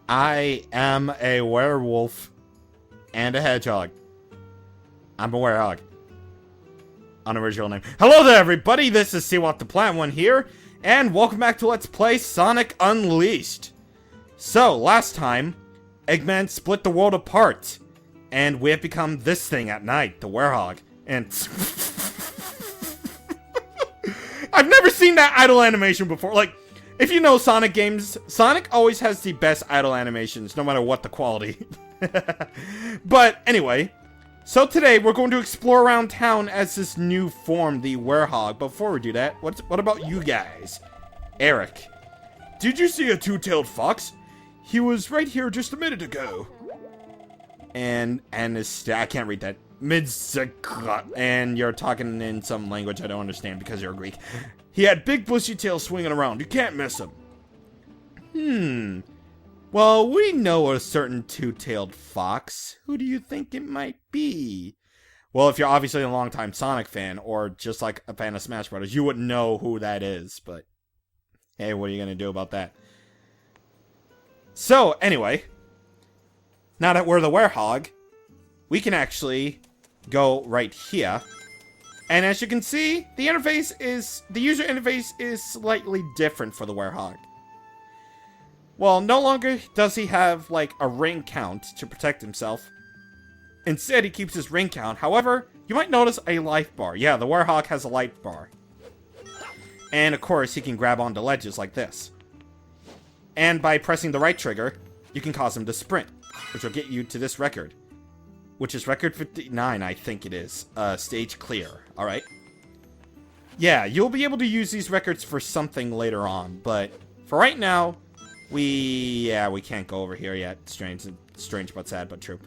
I am a werewolf and a hedgehog. I'm a werehog. Unoriginal name. Hello there, everybody. This is Seawalk the Plant One here, and welcome back to Let's Play Sonic Unleashed. So, last time, Eggman split the world apart, and we have become this thing at night, the werehog. And I've never seen that idle animation before. Like, if you know Sonic games, Sonic always has the best idle animations, no matter what the quality. But anyway, so today we're going to explore around town as this new form, the werehog. Before we do that, what about you guys? Eric, did you see a two-tailed fox? He was right here just a minute ago. And I can't read that. And you're talking in some language I don't understand because you're Greek. He had big bushy tail swinging around. You can't miss him. Well, we know a certain two-tailed fox. Who do you think it might be? Well, if you're obviously a longtime Sonic fan, or just like a fan of Smash Brothers, you wouldn't know who that is, but hey, what are you gonna do about that? So, anyway, now that we're the werehog, we can actually go right here. And as you can see, the user interface is slightly different for the werehog. Well, no longer does he have, like, a ring count to protect himself. Instead, he keeps his ring count. However, you might notice a life bar. Yeah, the werehog has a life bar. And, of course, he can grab onto ledges like this. And by pressing the right trigger, you can cause him to sprint, which will get you to this record. Which is record 59, I think it is. Stage clear. Alright. Yeah, you'll be able to use these records for something later on, but for right now, we can't go over here yet. Strange but sad, but true.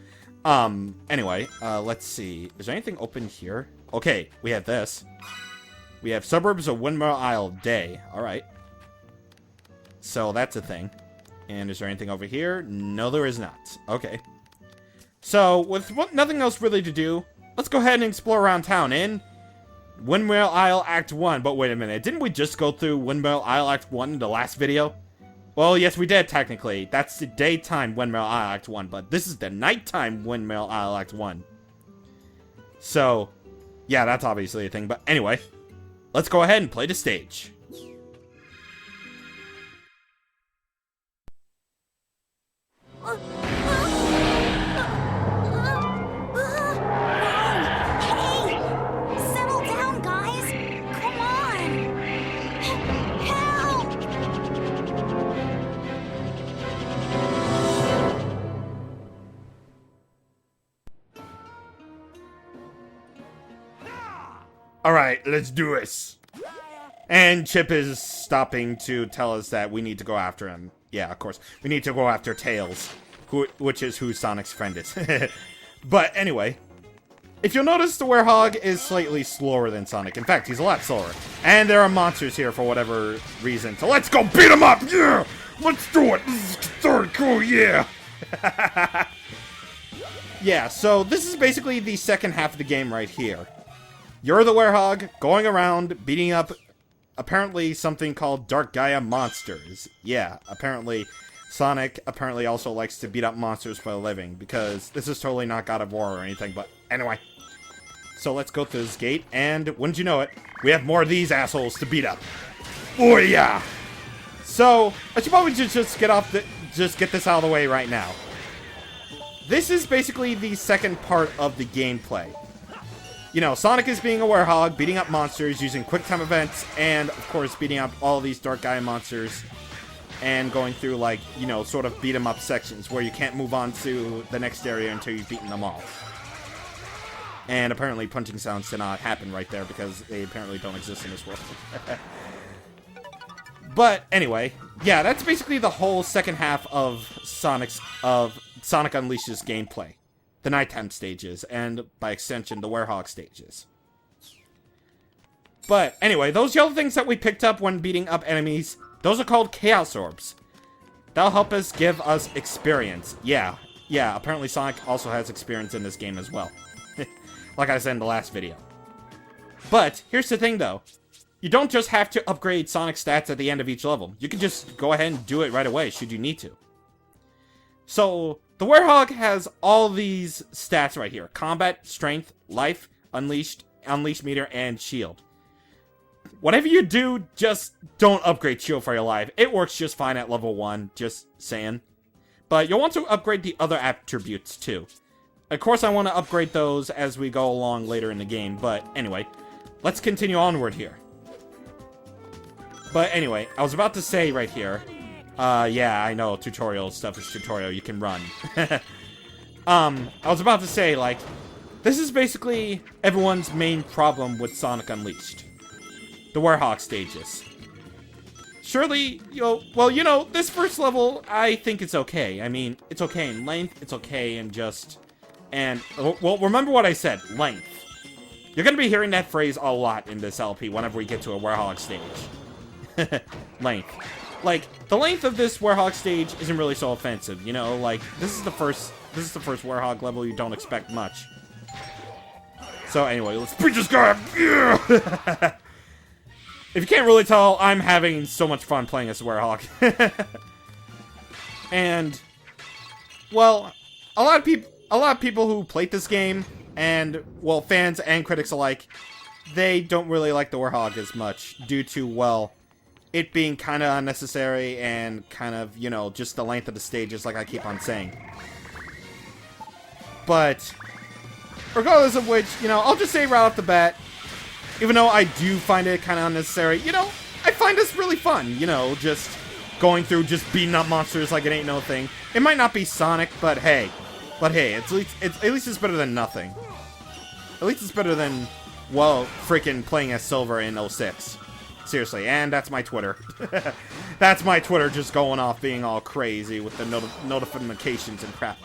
Anyway, let's see. Is there anything open here? Okay, we have this. We have Suburbs of Windmill Isle Day. Alright. So, that's a thing. And is there anything over here? No, there is not. Okay. So, with nothing else really to do, let's go ahead and explore around town in Windmill Isle Act 1. But wait a minute, didn't we just go through Windmill Isle Act 1 in the last video? Well, yes, we did, technically. That's the daytime Windmill Isle Act 1, but this is the nighttime Windmill Isle Act 1. So, yeah, that's obviously a thing. But anyway, let's go ahead and play the stage. Alright, let's do this. And Chip is stopping to tell us that we need to go after him. Yeah, of course. We need to go after Tails, which is who Sonic's friend is. But anyway, if you'll notice, the werehog is slightly slower than Sonic. In fact, he's a lot slower. And there are monsters here for whatever reason. So let's go beat him up! Yeah! Let's do it! This is third cool, yeah! Yeah, so this is basically the second half of the game right here. You're the werehog, going around, beating up, apparently, something called Dark Gaia monsters. Yeah, apparently, Sonic also likes to beat up monsters for a living, because this is totally not God of War or anything, but anyway. So let's go through this gate, and wouldn't you know it, we have more of these assholes to beat up. Oh yeah! So, I should probably just get this out of the way right now. This is basically the second part of the gameplay. You know, Sonic is being a werehog, beating up monsters, using quick-time events, and, of course, beating up all these Dark Gaia monsters, and going through, like, you know, sort of beat-em-up sections, where you can't move on to the next area until you've beaten them all. And apparently punching sounds did not happen right there, because they apparently don't exist in this world. But, anyway, yeah, that's basically the whole second half of Sonic Unleashed's gameplay. The nighttime stages, and by extension, the werehog stages. But anyway, those yellow things that we picked up when beating up enemies, those are called Chaos Orbs. That'll help us give us experience. Yeah, apparently Sonic also has experience in this game as well. Like I said in the last video. But, here's the thing though. You don't just have to upgrade Sonic's stats at the end of each level. You can just go ahead and do it right away, should you need to. So, the Werehog has all these stats right here. Combat, strength, life, unleash meter, and shield. Whatever you do, just don't upgrade shield for your life. It works just fine at level 1, just saying. But you'll want to upgrade the other attributes too. Of course, I want to upgrade those as we go along later in the game, but anyway, let's continue onward here. But anyway, I was about to say right here, yeah, I know, tutorial stuff is tutorial, you can run. I was about to say, like, this is basically everyone's main problem with Sonic Unleashed. The Werehog stages. Surely, this first level, I think it's okay. I mean, it's okay in length, it's okay in well, remember what I said, length. You're gonna be hearing that phrase a lot in this LP whenever we get to a Werehog stage. Length. Like, the length of this Werehog stage isn't really so offensive, you know? Like, this is the first Werehog level, you don't expect much. So anyway, let's beat this guy up! Yeah! If you can't really tell, I'm having so much fun playing as Werehog. And, well, a lot of people who played this game, and, well, fans and critics alike, they don't really like the Werehog as much, due to, well, it being kind of unnecessary and kind of, just the length of the stages, like I keep on saying. But, regardless of which, I'll just say right off the bat, even though I do find it kind of unnecessary, I find this really fun, just going through, just beating up monsters like it ain't no thing. It might not be Sonic, but hey, at least it's better than nothing. At least it's better than, well, freaking playing as Silver in 06. Seriously, and that's my Twitter. That's my Twitter just going off being all crazy with the notifications and crap.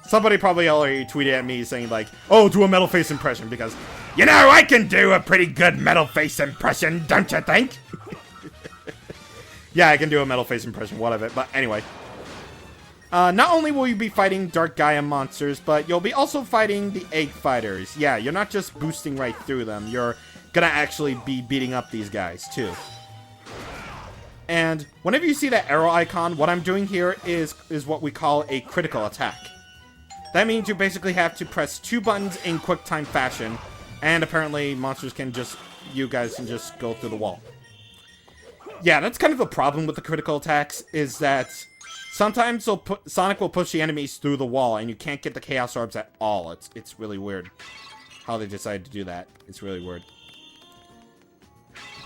Somebody probably already tweeted at me saying like, oh, do a Metal Face impression because, I can do a pretty good Metal Face impression, don't you think? Yeah, I can do a Metal Face impression, what of it, but anyway. Not only will you be fighting Dark Gaia monsters, but you'll be also fighting the Egg Fighters. Yeah, you're not just boosting right through them, you're gonna actually be beating up these guys, too. And whenever you see that arrow icon, what I'm doing here is what we call a critical attack. That means you basically have to press 2 buttons in QuickTime fashion, and apparently monsters you guys can just go through the wall. Yeah, that's kind of the problem with the critical attacks, is that sometimes Sonic will push the enemies through the wall, and you can't get the Chaos Orbs at all. It's really weird how they decided to do that. It's really weird.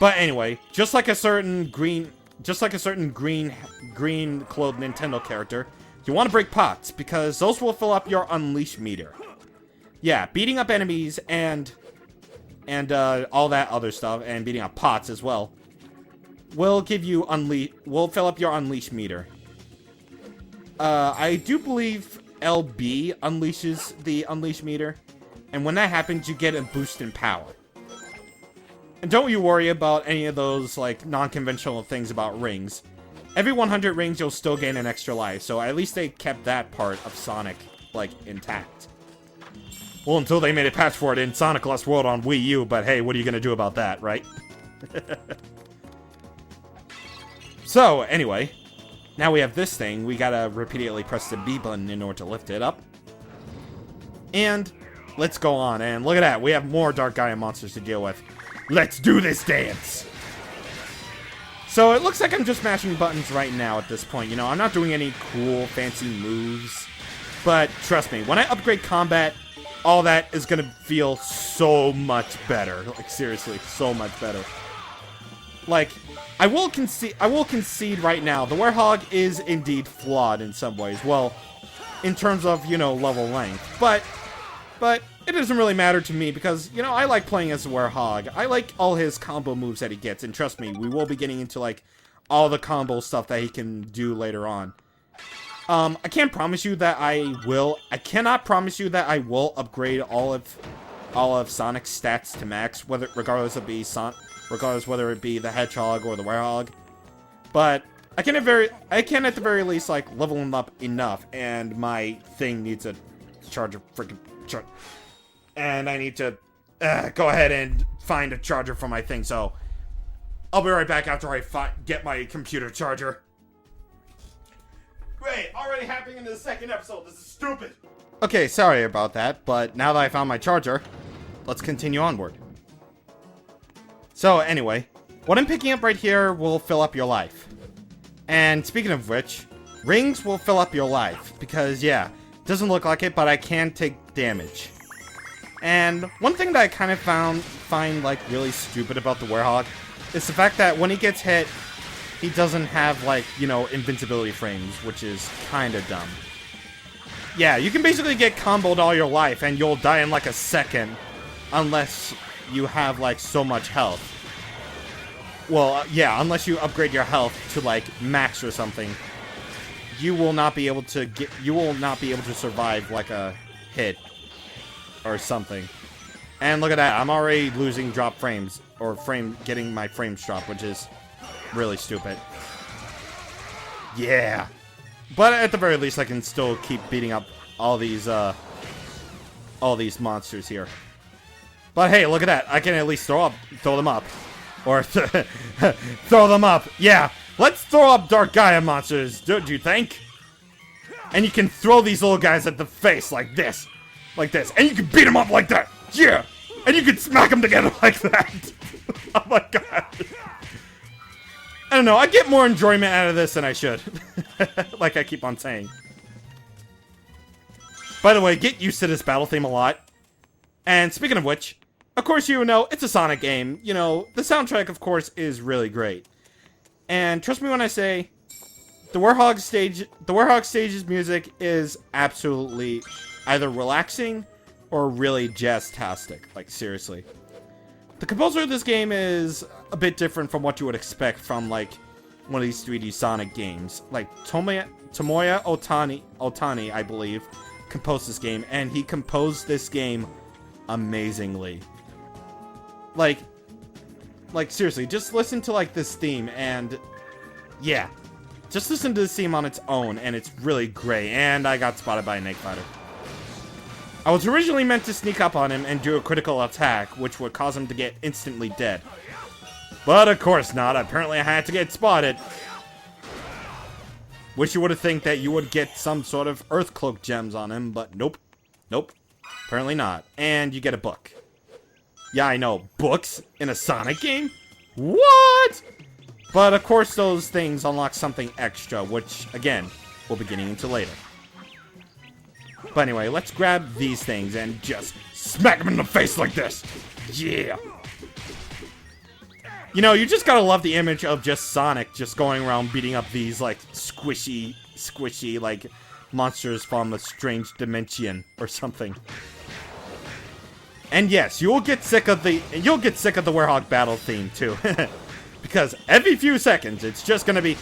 But anyway, just like a certain green clothed Nintendo character, you want to break pots, because those will fill up your Unleash meter. Yeah, beating up enemies and all that other stuff, and beating up pots as well, will fill up your Unleash meter. I do believe LB unleashes the Unleash meter, and when that happens, you get a boost in power. And don't you worry about any of those, like, non-conventional things about rings. Every 100 rings, you'll still gain an extra life, so at least they kept that part of Sonic, like, intact. Well, until they made a patch for it in Sonic Lost World on Wii U, but hey, what are you gonna do about that, right? So, anyway, now we have this thing. We gotta repeatedly press the B button in order to lift it up. And let's go on, and look at that, we have more Dark Gaia monsters to deal with. Let's do this dance! So it looks like I'm just mashing buttons right now at this point, I'm not doing any cool, fancy moves. But trust me, when I upgrade combat, all that is gonna feel so much better. Like, seriously, so much better. Like, I will concede right now, the Werehog is indeed flawed in some ways. Well, in terms of, level length. But it doesn't really matter to me because, I like playing as a Werehog. I like all his combo moves that he gets, and trust me, we will be getting into, like, all the combo stuff that he can do later on. I can't promise you that I cannot promise you that I will upgrade all of Sonic's stats to max, regardless whether it be the Hedgehog or the Werehog. But I can at the very least, like, level him up enough, and my thing needs a charger freaking charge. And I need to go ahead and find a charger for my thing, so I'll be right back after I get my computer charger. way! Already happening in the second episode. This is stupid. Okay, sorry about that, but now that I found my charger, let's continue onward. So, anyway, what I'm picking up right here will fill up your life. And speaking of which, rings will fill up your life. Because, yeah, doesn't look like it, but I can take damage. And one thing that I kind of find like really stupid about the Werehog is the fact that when he gets hit, he doesn't have like, you know, invincibility frames, which is kind of dumb. Yeah, you can basically get comboed all your life and you'll die in like a second unless you have like so much health. Well, yeah, unless you upgrade your health to like max or something, you will not be able to survive like a hit or something. And look at that, I'm already losing drop frames, or getting my frames dropped, which is really stupid. Yeah. But at the very least, I can still keep beating up all these monsters here. But hey, look at that, I can at least throw them up. Or throw them up. Yeah, let's throw up Dark Gaia monsters, do you think? And you can throw these little guys at the face like this. Like this. And you can beat them up like that. Yeah. And you can smack them together like that. Oh my god. I don't know. I get more enjoyment out of this than I should. Like I keep on saying. By the way, get used to this battle theme a lot. And speaking of which, of course you know, it's a Sonic game. You know, the soundtrack, of course, is really great. And trust me when I say, the Werehog stage's music is absolutely either relaxing or really jazz-tastic. Like, seriously. The composer of this game is a bit different from what you would expect from, like, one of these 3D Sonic games. Like, Tomoya Otani, I believe, composed this game, and he composed this game amazingly. Like, seriously, just listen to, like, this theme, and, yeah. Just listen to this theme on its own, and it's really great, and I got spotted by a Snake Fighter. I was originally meant to sneak up on him and do a critical attack, which would cause him to get instantly dead. But of course not, apparently I had to get spotted. Wish you would have think that you would get some sort of Earth Cloak gems on him, but nope. Nope. Apparently not. And you get a book. Yeah, I know. Books in a Sonic game? What? But of course those things unlock something extra, which, again, we'll be getting into later. But anyway, let's grab these things and just smack them in the face like this. Yeah. You know, you just gotta love the image of just Sonic just going around beating up these, like, squishy, like, monsters from a strange dimension or something. And yes, you'll get sick of the Werehog battle theme too. Because every few seconds it's just gonna be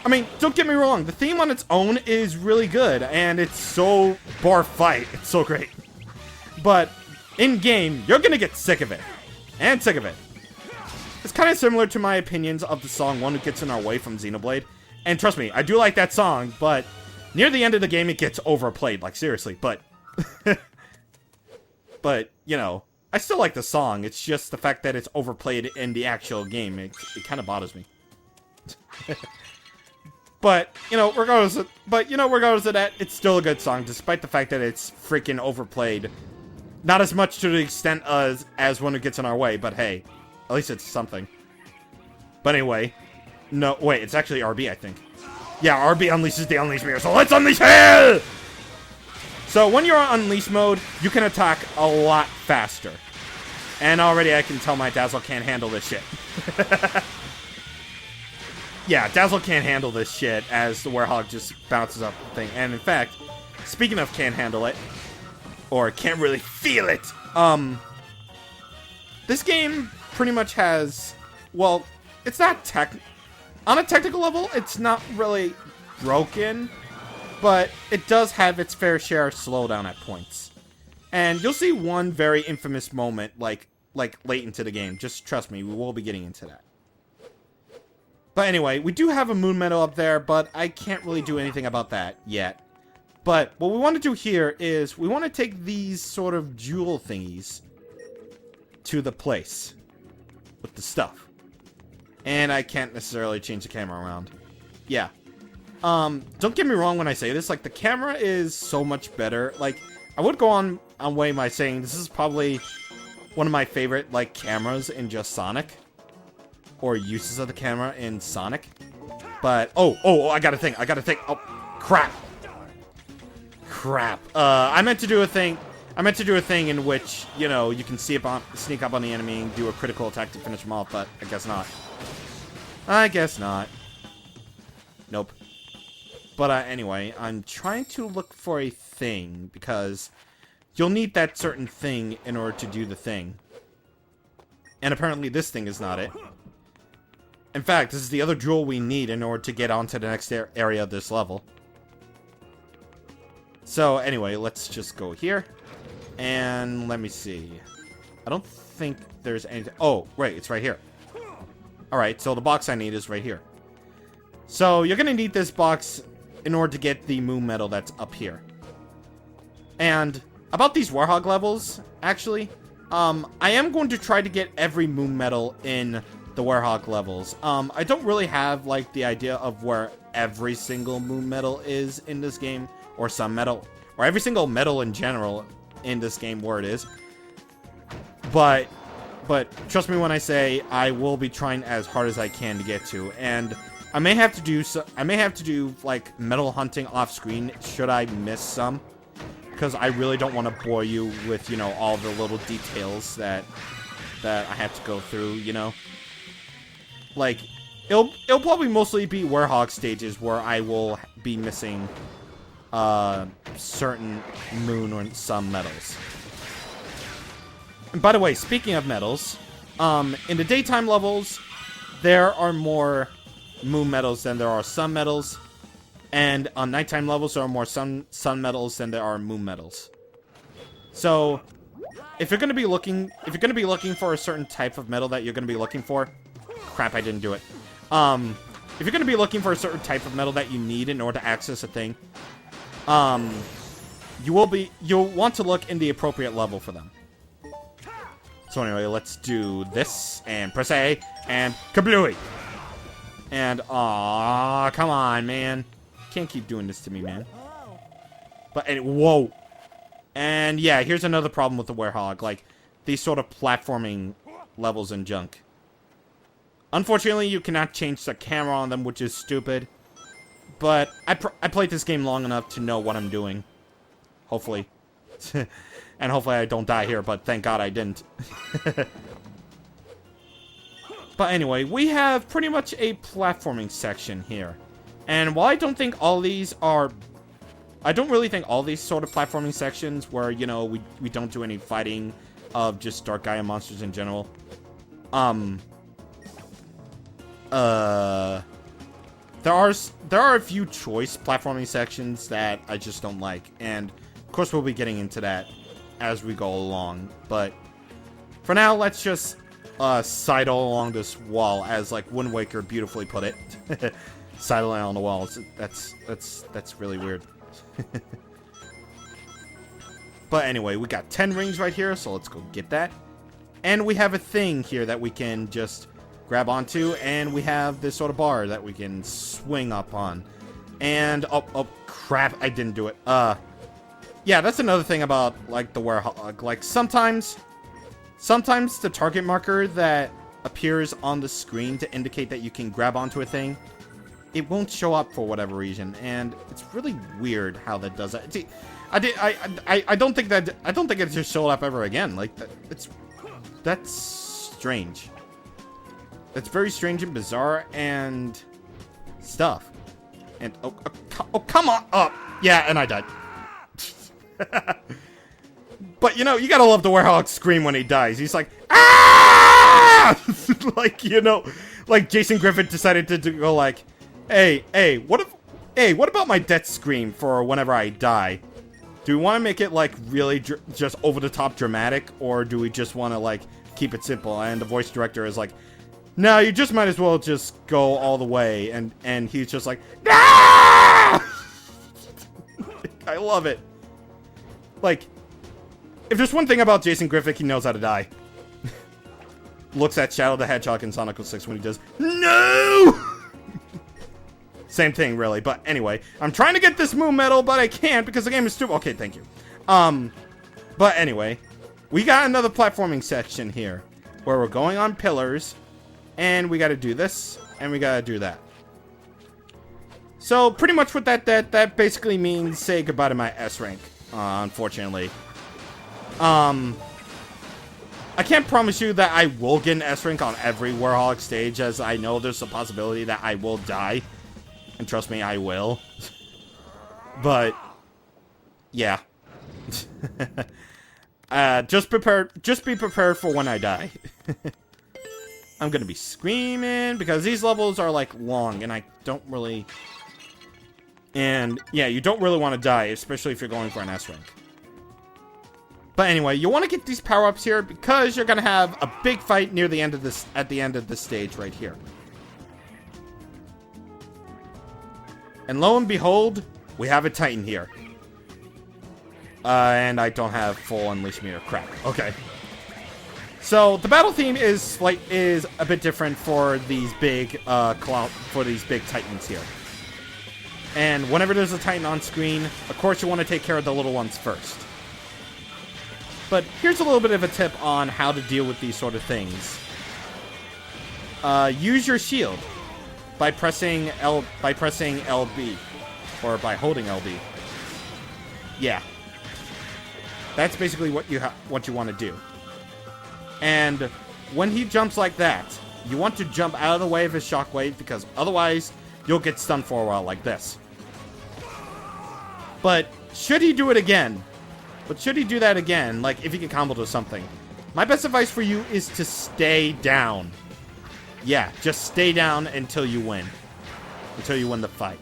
I mean, don't get me wrong, the theme on its own is really good and it's so bar fight, it's so great. But in game, you're gonna get sick of it. And sick of it. It's kind of similar to my opinions of the song One Who Gets in Our Way from Xenoblade. And trust me, I do like that song, but near the end of the game, it gets overplayed, like, seriously, but... but, you know, I still like the song, it's just the fact that it's overplayed in the actual game, it kind of bothers me. But, regardless of that, it's still a good song, despite the fact that it's freaking overplayed. Not as much to the extent as One Who Gets in Our Way, but hey, at least it's something. But anyway, no, wait, it's actually RB, I think. Yeah, RB unleashes the Unleash Mirror, so let's unleash hell! So when you're on Unleash mode, you can attack a lot faster. And already I can tell my Dazzle can't handle this shit. Yeah, Dazzle can't handle this shit as the Werehog just bounces up the thing. And in fact, speaking of can't handle it, or can't really feel it, this game pretty much has, well, it's not on a technical level, it's not really broken, but it does have its fair share of slowdown at points. And you'll see one very infamous moment, like late into the game. Just trust me, we will be getting into that. But anyway, we do have a moon medal up there, but I can't really do anything about that yet. But what we want to do here is we want to take these sort of jewel thingies to the place with the stuff. And I can't necessarily change the camera around. Yeah. Don't get me wrong when I say this, like, the camera is so much better. Like, I would go on way by saying this is probably one of my favorite, like, cameras in just Sonic. Or uses of the camera in Sonic. But, oh, I got a thing. Oh, crap. Crap. I meant to do a thing in which, you know, you can sneak up on the enemy and do a critical attack to finish them off, but I guess not. Nope. But anyway, I'm trying to look for a thing, because you'll need that certain thing in order to do the thing. And apparently this thing is not it. In fact, this is the other jewel we need in order to get onto the next area of this level. So anyway, let's just go here. And let me see. I don't think there's anything. Oh, right, it's right here. Alright, so the box I need is right here. So you're going to need this box in order to get the moon medal that's up here. And about these Warhog levels, actually, I am going to try to get every moon medal in the Warhog levels. I don't really have, like, the idea of where every single moon medal is in this game, or some medal, or every single medal in general in this game where it is. But trust me when I say I will be trying as hard as I can to get to, and I may have to do like medal hunting off screen should I miss some, because I really don't want to bore you with, you know, all the little details that I have to go through, you know. Like, it'll probably mostly be Warhog stages where I will be missing certain moon or sun medals. And by the way, speaking of medals, in the daytime levels, there are more moon medals than there are sun medals, and on nighttime levels, there are more sun medals than there are moon medals. So, if you're gonna be looking for a certain type of medal that you're gonna be looking for, crap, I didn't do it. If you're gonna be looking for a certain type of medal that you need in order to access a thing, you'll want to look in the appropriate level for them. So anyway, let's do this, and press A, and kablooey! And, aw, come on, man. Can't keep doing this to me, man. But, whoa! And, yeah, here's another problem with the Warhog, like, these sort of platforming levels and junk. Unfortunately, you cannot change the camera on them, which is stupid. But I played this game long enough to know what I'm doing. Hopefully. And hopefully I don't die here, but thank God I didn't. But anyway, we have pretty much a platforming section here. And while I don't think all these are... I don't really think all these sort of platforming sections where, you know, we don't do any fighting of just Dark Gaia monsters in general. There are a few choice platforming sections that I just don't like, and of course we'll be getting into that as we go along. But for now, let's just sidle along this wall, as like Wind Waker beautifully put it. Sidling on the walls. That's really weird. But anyway, we got 10 rings right here, so let's go get that. And we have a thing here that we can just grab onto, and we have this sort of bar that we can swing up on. And, oh, crap, I didn't do it. Yeah, that's another thing about, like, the Warhog. Like, sometimes the target marker that appears on the screen to indicate that you can grab onto a thing, it won't show up for whatever reason, and it's really weird how that does that. See, I don't think it just showed up ever again. Like, that's strange. That's very strange and bizarre and stuff. And oh come on! Oh, yeah, and I died. But you know, you gotta love the Warhog scream when he dies. He's like, ah! Like, you know, like Jason Griffith decided to go like, hey, what about my death scream for whenever I die? Do we want to make it like really just over the top dramatic, or do we just want to like keep it simple? And the voice director is like, no, you just might as well just go all the way. And he's just like, ah! I love it. Like, if there's one thing about Jason Griffith, he knows how to die. looks at Shadow the Hedgehog in Sonic 06 when he does, no! Same thing, really. But anyway, I'm trying to get this Moon Medal, but I can't because the game is stupid. Okay, thank you. But anyway, we got another platforming section here where we're going on pillars, and we got to do this, and we got to do that. So pretty much what that basically means say goodbye to my S rank, unfortunately. I can't promise you that I will get an S rank on every Warhog stage, as I know there's a possibility that I will die. And trust me, I will. But yeah. Just be prepared for when I die. I'm gonna be screaming because these levels are like long and I don't really... And yeah, you don't really want to die, especially if you're going for an S rank. But anyway, you want to get these power-ups here because you're gonna have a big fight near the end of this, at the end of this stage right here. And lo and behold, we have a Titan here. And I don't have full Unleash Meter. Crap. Okay. So the battle theme is a bit different for these big Titans here. And whenever there's a Titan on screen, of course you want to take care of the little ones first. But here's a little bit of a tip on how to deal with these sort of things. Use your shield by pressing LB, or by holding LB. Yeah, that's basically what you want to do. And when he jumps like that, you want to jump out of the way of his shockwave because otherwise you'll get stunned for a while like this. But should he do it again? But should he do that again, like if he can combo to something, my best advice for you is to stay down. Yeah, just stay down until you win. Until you win the fight.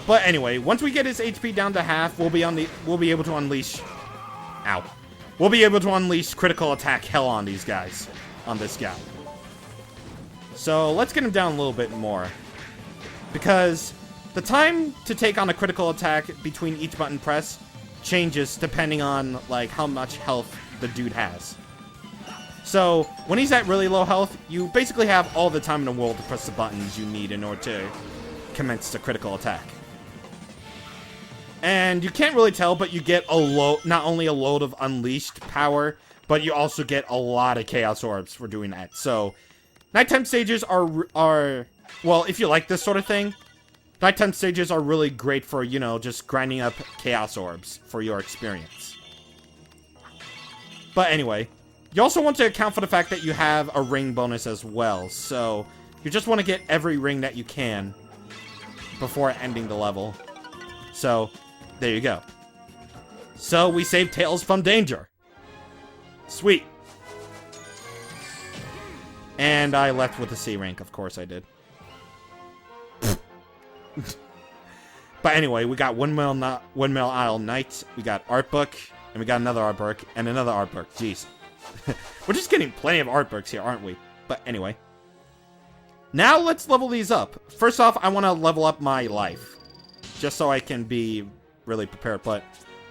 But anyway, once we get his HP down to half, we'll be able to unleash... Ow. We'll be able to unleash critical attack hell on these guys. On this guy. So, let's get him down a little bit more. Because the time to take on a critical attack between each button press changes depending on, like, how much health the dude has. So, when he's at really low health, you basically have all the time in the world to press the buttons you need in order to commence the critical attack. And you can't really tell, but you get not only a load of unleashed power, but you also get a lot of Chaos Orbs for doing that. So, nighttime stages are well, if you like this sort of thing, nighttime stages are really great for, you know, just grinding up Chaos Orbs for your experience. But anyway, you also want to account for the fact that you have a ring bonus as well. So, you just want to get every ring that you can before ending the level. So, there you go. So, we saved Tails from danger. Sweet. And I left with a C rank, of course I did. But anyway, we got Windmill Isle Knight, we got Art Book, and we got another Art Book, and another Art Book. Jeez. We're just getting plenty of art books here, aren't we? But anyway. Now let's level these up. First off, I want to level up my life. Just so I can be really prepared. But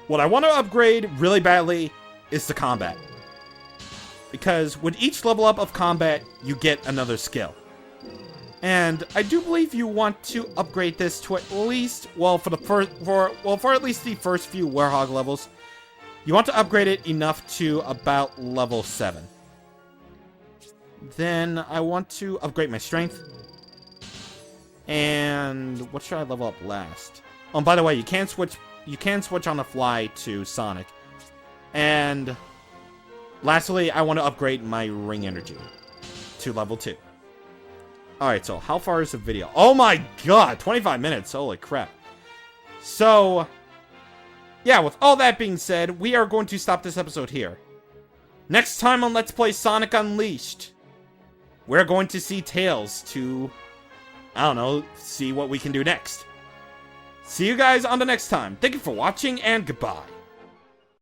what I want to upgrade really badly is the combat. Because with each level up of combat, you get another skill. And I do believe you want to upgrade this to at least, well, for at least the first few Warhog levels, you want to upgrade it enough to about level 7. Then I want to upgrade my strength. And what should I level up last? Oh, by the way, you can switch on the fly to Sonic. And lastly, I want to upgrade my ring energy to level 2. Alright, so how far is the video? Oh my god, 25 minutes. Holy crap. So, yeah, with all that being said, we are going to stop this episode here. Next time on Let's Play Sonic Unleashed, we're going to see Tails to, I don't know, see what we can do next. See you guys on the next time. Thank you for watching, and goodbye.